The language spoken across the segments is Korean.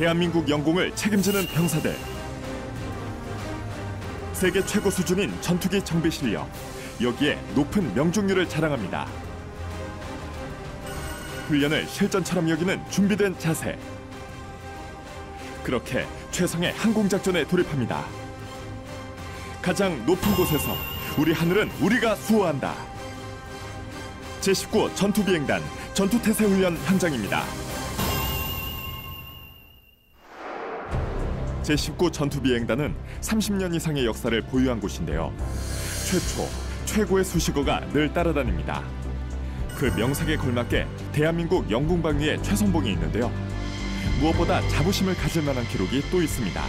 대한민국 영공을 책임지는 병사들. 세계 최고 수준인 전투기 정비 실력. 여기에 높은 명중률을 자랑합니다. 훈련을 실전처럼 여기는 준비된 자세. 그렇게 최상의 항공작전에 돌입합니다. 가장 높은 곳에서 우리 하늘은 우리가 수호한다. 제19 전투비행단 전투태세훈련 현장입니다. 제19 전투비행단은 30년 이상의 역사를 보유한 곳인데요. 최고의 수식어가 늘 따라다닙니다. 그 명색에 걸맞게 대한민국 영공방위에 최선봉이 있는데요. 무엇보다 자부심을 가질 만한 기록이 또 있습니다.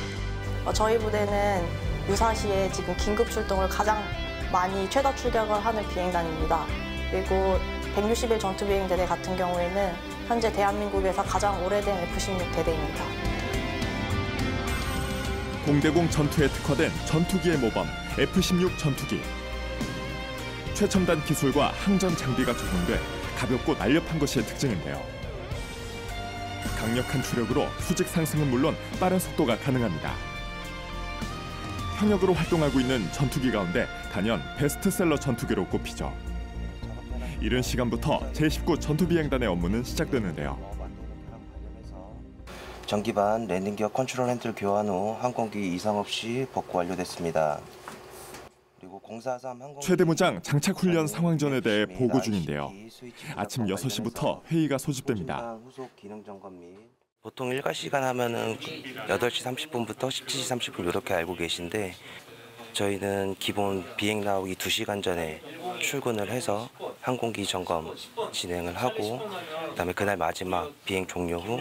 저희 부대는 유사시에 지금 긴급 출동을 가장 많이 최다 출격을 하는 비행단입니다. 그리고 160일 전투비행대대 같은 경우에는 현재 대한민국에서 가장 오래된 F-16 대대입니다. 공대공 전투에 특화된 전투기의 모범 F-16 전투기. 최첨단 기술과 항전 장비가 적용돼 가볍고 날렵한 것이 특징인데요. 강력한 추력으로 수직 상승은 물론 빠른 속도가 가능합니다. 현역으로 활동하고 있는 전투기 가운데 단연 베스트셀러 전투기로 꼽히죠. 이른 시간부터 제19 전투비행단의 업무는 시작되는데요. 전기반 랜딩기어 컨트롤 핸들 교환 후 항공기 이상 없이 복구 완료됐습니다. 그리고 043 항공기 최대무장 장착훈련 상황전에 대해 보고 중인데요. 아침 6시부터 회의가 소집됩니다. 보통 일과 시간 하면은 8시 30분부터 17시 30분 이렇게 알고 계신데 저희는 기본 비행 나오기 2시간 전에 출근을 해서 항공기 점검 진행을 하고 그다음에 그날 마지막 비행 종료 후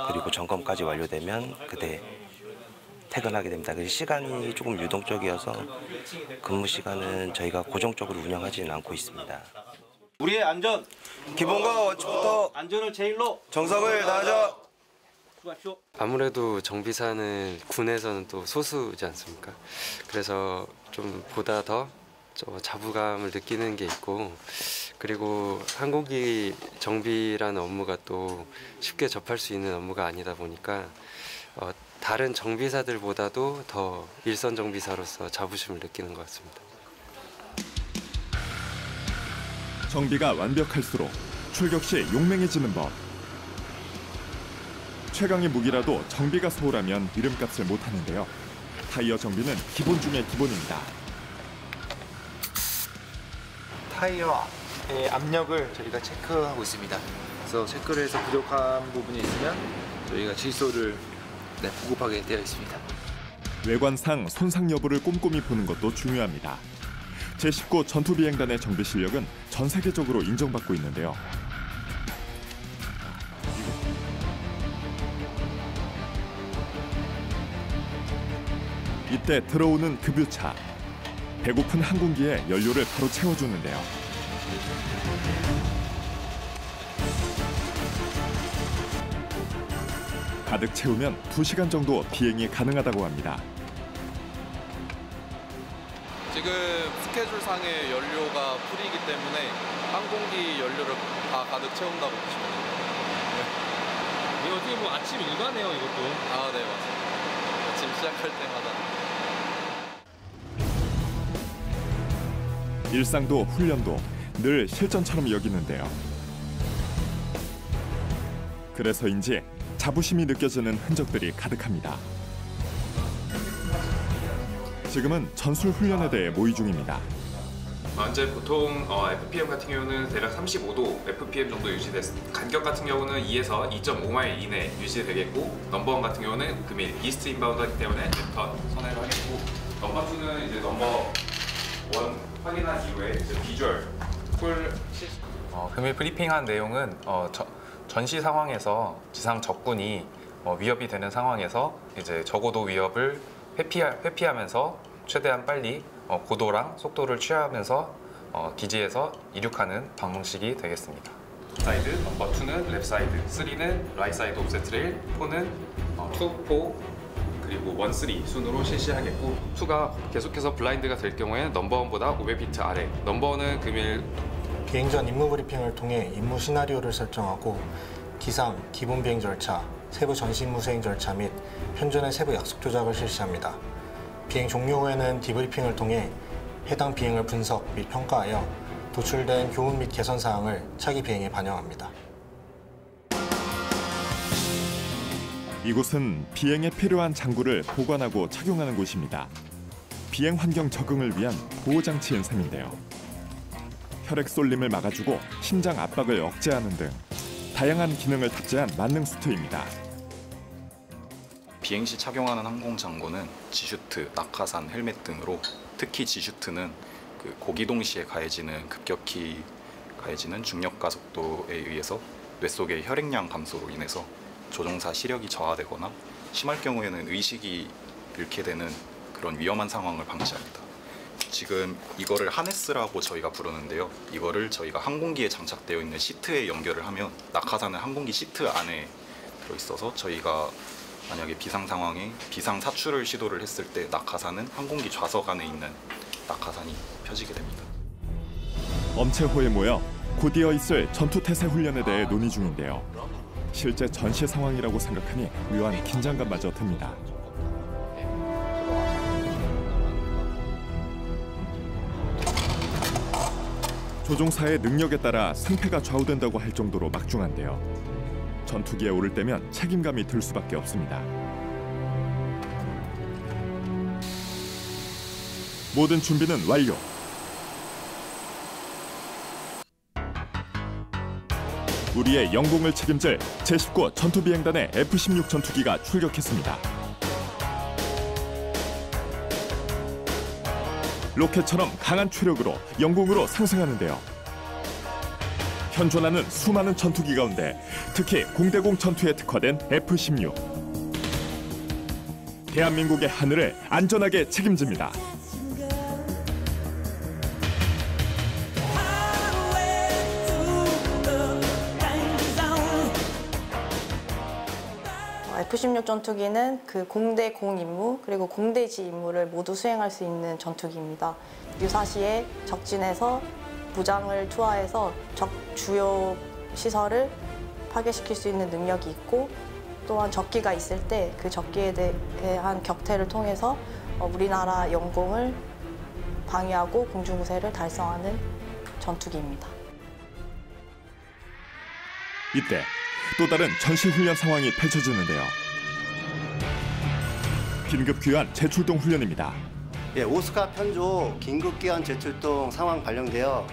그리고 점검까지 완료되면 그때 퇴근하게 됩니다. 그래서 시간이 조금 유동적이어서 근무 시간은 저희가 고정적으로 운영하지는 않고 있습니다. 우리의 안전! 기본과 원칙부터 안전을 제일로! 정성을 다하자! 아무래도 정비사는 군에서는 또 소수지 않습니까? 그래서 좀 보다 더 자부감을 느끼는 게 있고 그리고 항공기 정비라는 업무가 또 쉽게 접할 수 있는 업무가 아니다 보니까 다른 정비사들보다도 더 일선 정비사로서 자부심을 느끼는 것 같습니다. 정비가 완벽할수록 출격 시 용맹해지는 법. 최강의 무기라도 정비가 소홀하면 이름값을 못하는데요. 타이어 정비는 기본 중의 기본입니다. 타이어의 압력을 저희가 체크하고 있습니다. 그래서 체크를 해서 부족한 부분이 있으면 저희가 질소를 보급하게 되어 있습니다. 외관상 손상 여부를 꼼꼼히 보는 것도 중요합니다. 제19 전투비행단의 정비 실력은 전 세계적으로 인정받고 있는데요. 이때 들어오는 급유차. 배고픈 항공기에 연료를 바로 채워주는데요. 가득 채우면 2시간 정도 비행이 가능하다고 합니다. 지금 스케줄상의 연료가 풀이기 때문에 항공기 연료를 다 가득 채운다고 보시면 됩니다. 네. 이거 어떻게 뭐 아침 일과네요, 이것도. 아, 네, 맞습니다. 아침 시작할 때마다. 일상도 훈련도 늘 실전처럼 여기는데요. 그래서인지 자부심이 느껴지는 흔적들이 가득합니다. 지금은 전술 훈련에 대해 모의 중입니다. 현재 보통 FPM 같은 경우는 대략 35도 FPM 정도 유지됐습니다. 간격 같은 경우는 2에서 2.5마일 이내 유지되겠고 넘버 1 같은 경우는 금일 이스트 인바운드이기 때문에 랩턴 선회를 하겠고 넘버 2는 이제 넘버 1 확인한 이후에 이제 비주얼 콜 금일 브리핑한 내용은 전시 상황에서 지상 적군이 위협이 되는 상황에서 이제 적어도 위협을 회피하면서 최대한 빨리 고도랑 속도를 취하면서 기지에서 이륙하는 방식이 되겠습니다. 사이드, 넘버 2는 랩 사이드, 3는 라이트 사이드 옵셋 레일, 4는 2, 4 그리고 1, 3 순으로 실시하겠고 2가 계속해서 블라인드가 될 경우에는 넘버 1보다 500피트 아래, 넘버 1은 금일 비행 전 임무 브리핑을 통해 임무 시나리오를 설정하고 기상, 기본 비행 절차, 세부 전시 임무 수행 절차 및 편전의 세부 약속 조작을 실시합니다. 비행 종료 후에는 디브리핑을 통해 해당 비행을 분석 및 평가하여 도출된 교훈 및 개선 사항을 차기 비행에 반영합니다. 이곳은 비행에 필요한 장구를 보관하고 착용하는 곳입니다. 비행 환경 적응을 위한 보호장치인 셈인데요. 혈액 쏠림을 막아주고 심장 압박을 억제하는 등 다양한 기능을 탑재한 만능 수트입니다. 비행 시 착용하는 항공 장구는 G슈트, 낙하산, 헬멧 등으로 특히 G슈트는 고기동 시에 급격히 가해지는 중력 가속도에 의해서 뇌 속의 혈액량 감소로 인해서 조종사 시력이 저하되거나 심할 경우에는 의식이 잃게 되는 그런 위험한 상황을 방지합니다. 지금 이거를 하네스라고 저희가 부르는데요. 이거를 저희가 항공기에 장착되어 있는 시트에 연결을 하면 낙하산은 항공기 시트 안에 들어있어서 저희가 만약에 비상 상황에 비상 사출을 시도를 했을 때 낙하산은 항공기 좌석 안에 있는 낙하산이 펴지게 됩니다. 엄체호에 모여 곧이어 있을 전투태세 훈련에 대해 논의 중인데요. 실제 전시 상황이라고 생각하니 묘한 긴장감마저 듭니다. 조종사의 능력에 따라 승패가 좌우된다고 할 정도로 막중한데요. 전투기에 오를 때면 책임감이 들 수밖에 없습니다. 모든 준비는 완료. 우리의 영공을 책임질 제19 전투비행단의 F-16 전투기가 출격했습니다. 로켓처럼 강한 추력으로 영공으로 상승하는데요. 현존하는 수많은 전투기 가운데 특히 공대공 전투에 특화된 F-16. 대한민국의 하늘을 안전하게 책임집니다. F-16 전투기는 그 공대 공 임무 그리고 공대 지 임무를 모두 수행할 수 있는 전투기입니다. 유사시에 적진에서 무장을 투하해서 적 주요 시설을 파괴시킬 수 있는 능력이 있고 또한 적기가 있을 때 그 적기에 대한 격퇴를 통해서 우리나라 영공을 방위하고 공중우세를 달성하는 전투기입니다. 이때 또 다른 전시훈련 상황이 펼쳐지는데요. 긴급 귀환 재출동 훈련입니다. 예, 오스카 편조 긴급 귀환 재출동 상황 발령되어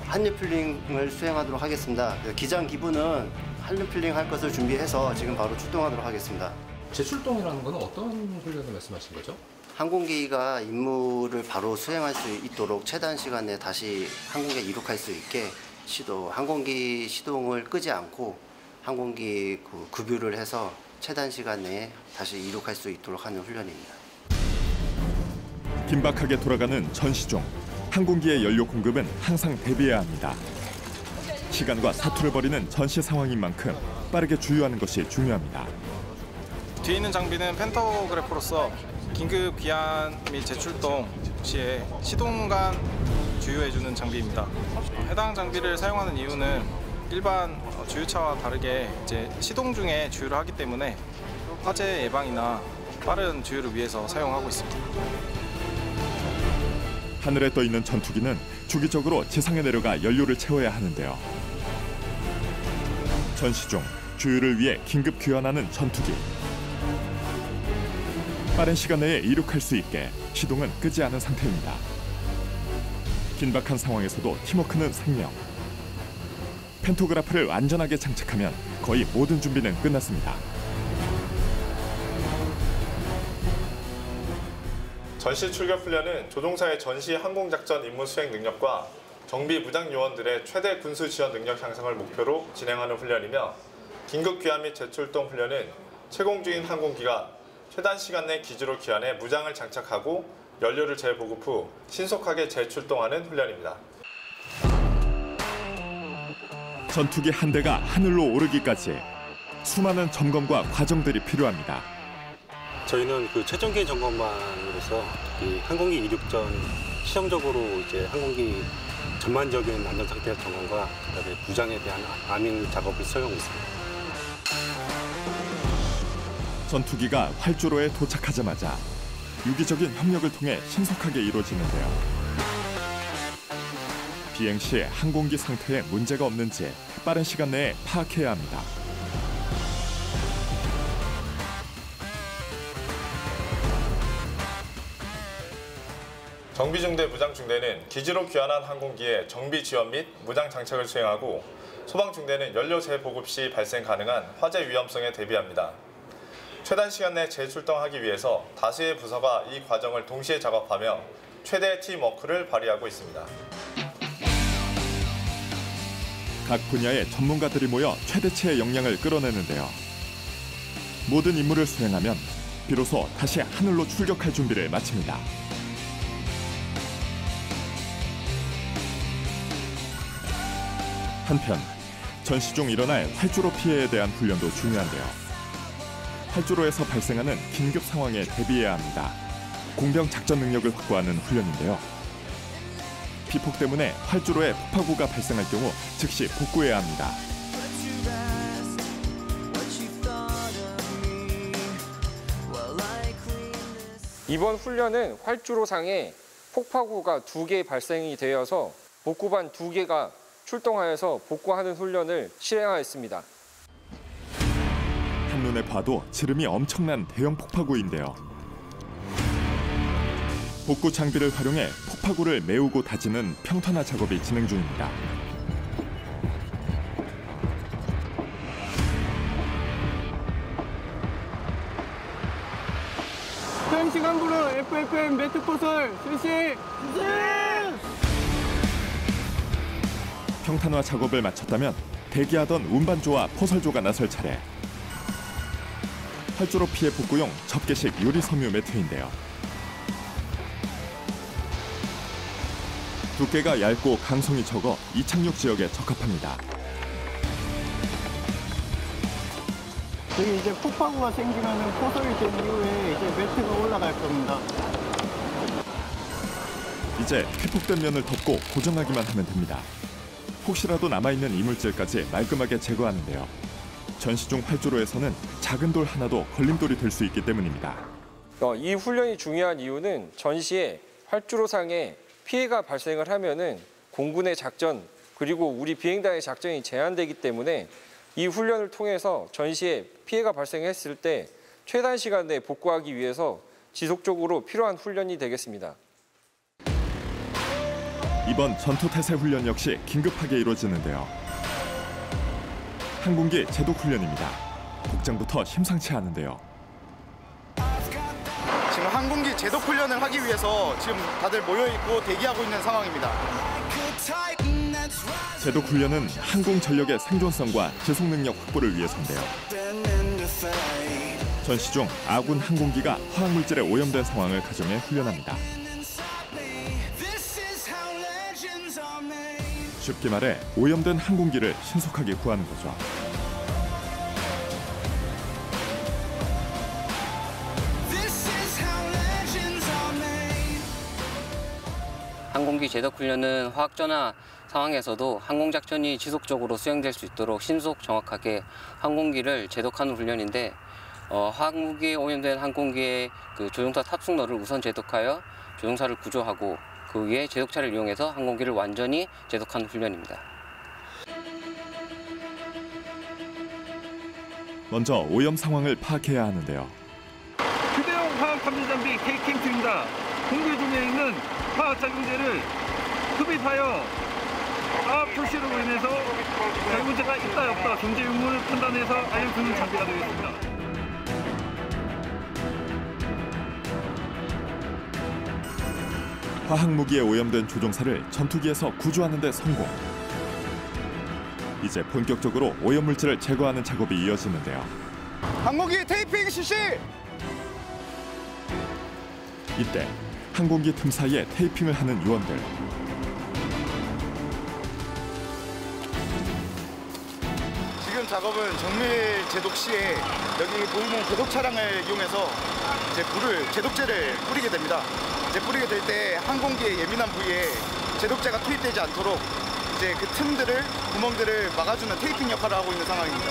한리필링을 수행하도록 하겠습니다. 기장 기부는 한리필링 할 것을 준비해서 지금 바로 출동하도록 하겠습니다. 재출동이라는 건 어떤 훈련을 말씀하신 거죠? 항공기가 임무를 바로 수행할 수 있도록 최단 시간에 다시 항공기에 이륙할 수 있게 항공기 시동을 끄지 않고 항공기 급유를 해서 최단 시간 내에 다시 이륙할 수 있도록 하는 훈련입니다. 긴박하게 돌아가는 전시 중 항공기의 연료 공급은 항상 대비해야 합니다. 시간과 사투를 벌이는 전시 상황인 만큼 빠르게 주유하는 것이 중요합니다. 뒤에 있는 장비는 팬터그래프로서 긴급 귀환 및 재출동 시에 시동간 주유해주는 장비입니다. 해당 장비를 사용하는 이유는 일반 주유차와 다르게 시동 중에 주유를 하기 때문에 화재 예방이나 빠른 주유를 위해서 사용하고 있습니다. 하늘에 떠 있는 전투기는 주기적으로 지상에 내려가 연료를 채워야 하는데요. 전시 중 주유를 위해 긴급 귀환하는 전투기. 빠른 시간 내에 이륙할 수 있게 시동은 끄지 않은 상태입니다. 긴박한 상황에서도 팀워크는 생명. 팬토그래프를 안전하게 장착하면 거의 모든 준비는 끝났습니다. 전시 출격 훈련은 조종사의 전시 항공작전 임무 수행 능력과 정비 무장 요원들의 최대 군수 지원 능력 향상을 목표로 진행하는 훈련이며 긴급 귀환 및 재출동 훈련은 채공 중인 항공기가 최단 시간 내 기지로 귀환해 무장을 장착하고 연료를 재보급 후 신속하게 재출동하는 훈련입니다. 전투기 한 대가 하늘로 오르기까지 수많은 점검과 과정들이 필요합니다. 저희는 최종 기행 점검만으로서 항공기 이륙 전 시정적으로 항공기 전반적인 안전 상태 점검과 그다음에 무장에 대한 아밍 작업을 수행하고 있습니다. 전투기가 활주로에 도착하자마자 유기적인 협력을 통해 신속하게 이루어지는데요. 비행 시 항공기 상태에 문제가 없는지 빠른 시간 내에 파악해야 합니다. 정비중대 무장중대는 기지로 귀환한 항공기의 정비 지원 및 무장 장착을 수행하고, 소방중대는 연료 재보급 시 발생 가능한 화재 위험성에 대비합니다. 최단 시간 내 재출동하기 위해서 다수의 부서가 이 과정을 동시에 작업하며 최대의 팀워크를 발휘하고 있습니다. 각 분야의 전문가들이 모여 최대치의 역량을 끌어내는데요. 모든 임무를 수행하면 비로소 다시 하늘로 출격할 준비를 마칩니다. 한편 전시 중 일어날 활주로 피해에 대한 훈련도 중요한데요. 활주로에서 발생하는 긴급 상황에 대비해야 합니다. 공병 작전 능력을 확보하는 훈련인데요. 비폭 때문에 활주로에 폭파구가 발생할 경우 즉시 복구해야 합니다. 이번 훈련은 활주로상에 폭파구가 2개 발생이 되어서 복구반 2개가 출동하여서 복구하는 훈련을 실행하였습니다. 한눈에 봐도 지름이 엄청난 대형 폭파구인데요. 복구 장비를 활용해 폭파구를 메우고 다지는 평탄화 작업이 진행 중입니다. 현 시간부로 FFM 매트포설 실시! 평탄화 작업을 마쳤다면 대기하던 운반조와 포설조가 나설 차례. 활주로 피해 복구용 접게식 유리 섬유 매트인데요. 두께가 얇고 강성이 적어 이착륙 지역에 적합합니다. 여기 이제 폭파구가 생기면 포설이 된 이후에 이제 매트가 올라갈 겁니다. 이제 회폭된 면을 덮고 고정하기만 하면 됩니다. 혹시라도 남아있는 이물질까지 말끔하게 제거하는데요. 전시 중 활주로에서는 작은 돌 하나도 걸림돌이 될 수 있기 때문입니다. 이 훈련이 중요한 이유는 전시에 활주로상에 피해가 발생을 하면은 공군의 작전 그리고 우리 비행단의 작전이 제한되기 때문에 이 훈련을 통해서 전시에 피해가 발생했을 때 최단 시간 내에 복구하기 위해서 지속적으로 필요한 훈련이 되겠습니다. 이번 전투태세 훈련 역시 긴급하게 이루어지는데요. 항공기 제독 훈련입니다. 복장부터 심상치 않은데요. 지금 항공기 제독 훈련을 하기 위해서 지금 다들 모여있고 대기하고 있는 상황입니다. 제독 훈련은 항공 전력의 생존성과 지속 능력 확보를 위해서인데요. 전시 중 아군 항공기가 화학물질에 오염된 상황을 가정해 훈련합니다. 쉽게 말해 오염된 항공기를 신속하게 구하는 거죠. 항공기 제독 훈련은 화학전화 상황에서도 항공작전이 지속적으로 수행될 수 있도록 신속 정확하게 항공기를 제독하는 훈련인데 화학무기에 오염된 항공기의 조종사 탑승로를 우선 제독하여 조종사를 구조하고 그 위에 제독차를 이용해서 항공기를 완전히 제독하는 훈련입니다. 먼저 오염 상황을 파악해야 하는데요. 휴대용 화학 탐지 장비 K캠2입니다. 공기 중에 있는 화학 작용제를 흡입하여 화학 표시로 인해서 작용제가 있다 없다 존재 유무를 판단해서 알려주는 장비가 되겠습니다. 화학무기에 오염된 조종사를 전투기에서 구조하는 데 성공. 이제 본격적으로 오염물질을 제거하는 작업이 이어지는데요. 항공기 테이핑 실시! 이때 항공기 틈 사이에 테이핑을 하는 요원들. 지금 작업은 정밀 제독 시에 여기 보이는 제독 차량을 이용해서 이제 제독제를 뿌리게 됩니다. 이제 뿌리게 될 때 항공기의 예민한 부위에 제독제가 투입되지 않도록 이제 그 틈들을 구멍들을 막아주는 테이핑 역할을 하고 있는 상황입니다.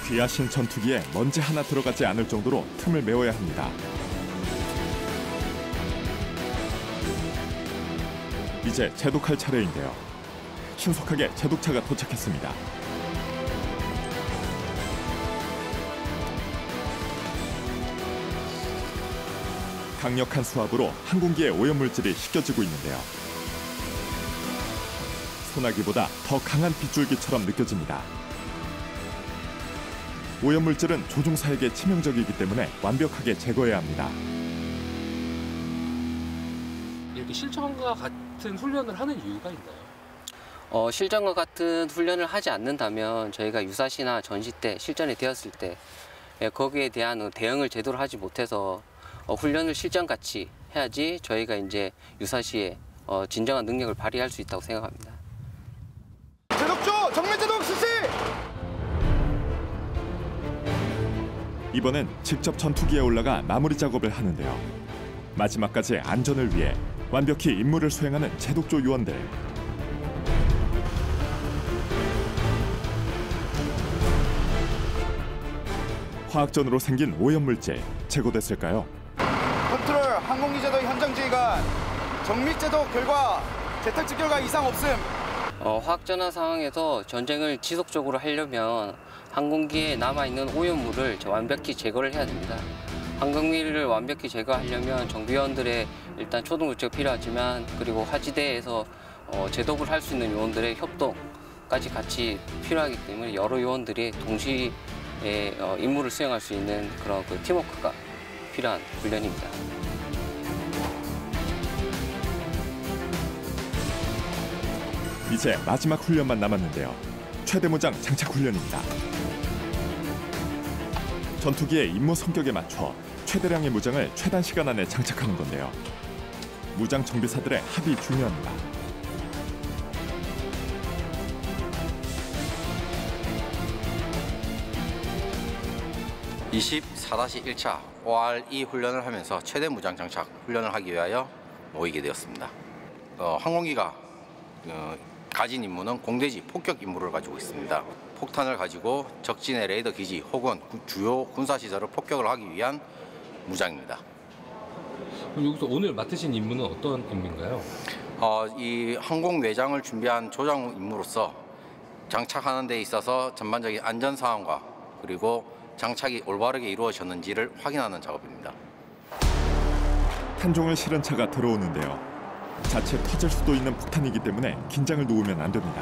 귀하신 전투기에 먼지 하나 들어가지 않을 정도로 틈을 메워야 합니다. 이제 제독할 차례인데요. 신속하게 제독차가 도착했습니다. 강력한 수압으로 항공기의 오염물질이 씻겨지고 있는데요. 소나기보다 더 강한 빗줄기처럼 느껴집니다. 오염물질은 조종사에게 치명적이기 때문에 완벽하게 제거해야 합니다. 이렇게 실전과 같은 훈련을 하는 이유가 있나요? 실전과 같은 훈련을 하지 않는다면 저희가 유사시나 전시 때 실전에 되었을 때 거기에 대한 대응을 제대로 하지 못해서 훈련을 실전같이 해야지 저희가 이제 유사시에 진정한 능력을 발휘할 수 있다고 생각합니다. 제독조 정면 제독 실시! 이번엔 직접 전투기에 올라가 마무리 작업을 하는데요. 마지막까지 안전을 위해 완벽히 임무를 수행하는 제독조 요원들. 화학전으로 생긴 오염물질 제거됐을까요? 컨트롤 항공기 제독 현장 지휘관 정밀 제독 결과 재택 결과 이상 없음. 화학전화 상황에서 전쟁을 지속적으로 하려면 항공기에 남아있는 오염물을 완벽히 제거를 해야 됩니다. 항공기를 완벽히 제거하려면 정비원들의 일단 초동조치가 필요하지만 그리고 화지대에서 제독을 할 수 있는 요원들의 협동까지 같이 필요하기 때문에 여러 요원들이 동시에 임무를 수행할 수 있는 그런 팀워크가 필요한 훈련입니다. 이제 마지막 훈련만 남았는데요. 최대 무장 장착 훈련입니다. 전투기의 임무 성격에 맞춰 최대량의 무장을 최단 시간 안에 장착하는 건데요. 무장 정비사들의 합이 중요합니다. (24-1차) ORE 훈련을 하면서 최대 무장 장착 훈련을 하기 위하여 모이게 되었습니다. 항공기가 가진 임무는 공대지 폭격 임무를 가지고 있습니다. 폭탄을 가지고 적진의 레이더 기지 혹은 주요 군사시설을 폭격을 하기 위한 무장입니다. 그럼 여기서 오늘 맡으신 임무는 어떤 임무인가요? 이 항공 외장을 준비한 조장 임무로서 장착하는 데 있어서 전반적인 안전 상황과 그리고 장착이 올바르게 이루어졌는지를 확인하는 작업입니다. 탄종을 실은 차가 들어오는데요. 자칫 터질 수도 있는 폭탄이기 때문에 긴장을 놓으면 안 됩니다.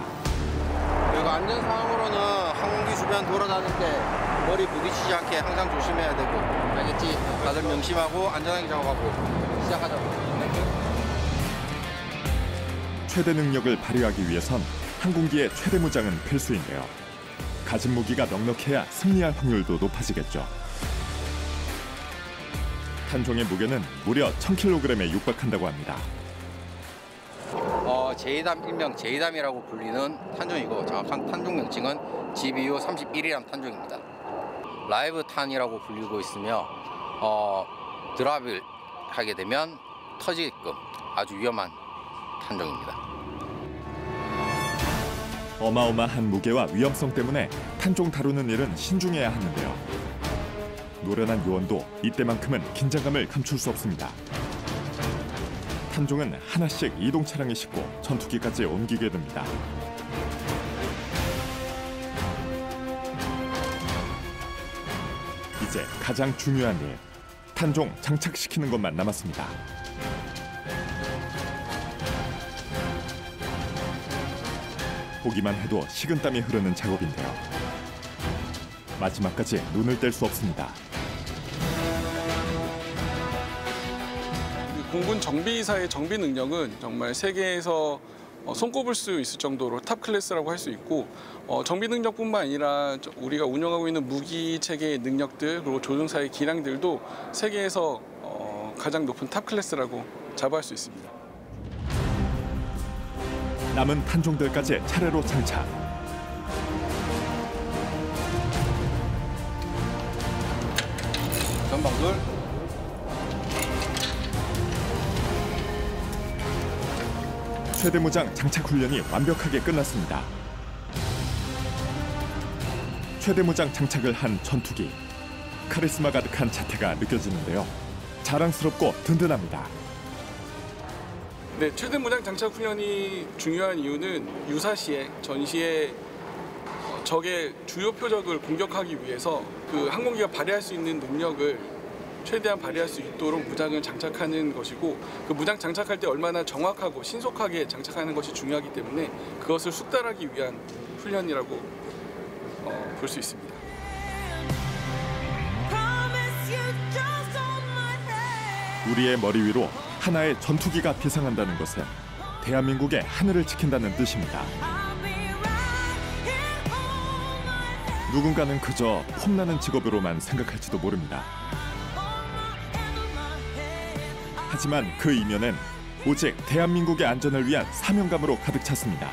그리고 안전 상황으로는 항공기 주변 돌아다닐 때 머리 부딪히지 않게 항상 조심해야 되고, 알겠지? 다들 명심하고 안전하게 작업하고 시작하자고. 최대 능력을 발휘하기 위해선 항공기의 최대 무장은 필수인데요. 가진 무기가 넉넉해야 승리할 확률도 높아지겠죠. 탄종의 무게는 무려 1000kg에 육박한다고 합니다. 제이담 일명 제이담이라고 불리는 탄종이고 정확한 탄종 명칭은 GBU 31이라는 탄종입니다. 라이브 탄이라고 불리고 있으며 드랍을 하게 되면 터지게끔 아주 위험한 탄종입니다. 어마어마한 무게와 위험성 때문에 탄종 다루는 일은 신중해야 하는데요. 노련한 요원도 이때만큼은 긴장감을 감출 수 없습니다. 탄종은 하나씩 이동 차량에 싣고 전투기까지 옮기게 됩니다. 이제 가장 중요한 일, 탄종 장착시키는 것만 남았습니다. 보기만 해도 식은땀이 흐르는 작업인데요. 마지막까지 눈을 뗄 수 없습니다. 공군 정비사의 정비 능력은 정말 세계에서 손꼽을 수 있을 정도로 탑 클래스라고 할 수 있고, 정비 능력뿐만 아니라 우리가 운영하고 있는 무기 체계의 능력들 그리고 조종사의 기량들도 세계에서 가장 높은 탑 클래스라고 자부할 수 있습니다. 남은 탄종들까지 차례로 장착. 전방들. 최대 무장 장착 훈련이 완벽하게 끝났습니다. 최대 무장 장착을 한 전투기. 카리스마 가득한 자태가 느껴지는데요. 자랑스럽고 든든합니다. 네, 최대 무장 장착 훈련이 중요한 이유는 유사시에 전시에 적의 주요 표적을 공격하기 위해서 그 항공기가 발휘할 수 있는 능력을 최대한 발휘할 수 있도록 무장을 장착하는 것이고, 그 무장 장착할 때 얼마나 정확하고 신속하게 장착하는 것이 중요하기 때문에 그것을 숙달하기 위한 훈련이라고 볼 수 있습니다. 우리의 머리 위로 하나의 전투기가 비상한다는 것은 대한민국의 하늘을 지킨다는 뜻입니다. 누군가는 그저 폼나는 직업으로만 생각할지도 모릅니다. 하지만 그 이면엔 오직 대한민국의 안전을 위한 사명감으로 가득 찼습니다.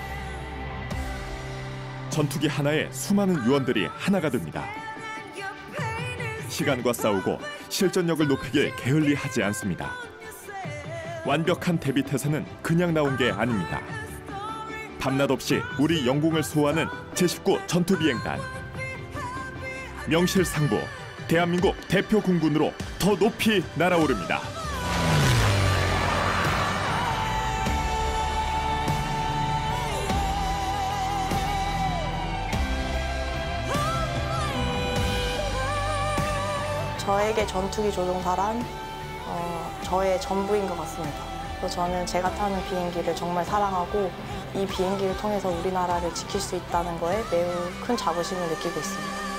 전투기 하나에 수많은 요원들이 하나가 됩니다. 시간과 싸우고 실전력을 높이길 게을리하지 않습니다. 완벽한 대비태세는 그냥 나온 게 아닙니다. 밤낮 없이 우리 영공을 수호하는 제19 전투비행단. 명실상부 대한민국 대표 공군으로 더 높이 날아오릅니다. 저에게 전투기 조종사란 저의 전부인 것 같습니다. 그래서 저는 제가 타는 비행기를 정말 사랑하고 이 비행기를 통해서 우리나라를 지킬 수 있다는 거에 매우 큰 자부심을 느끼고 있습니다.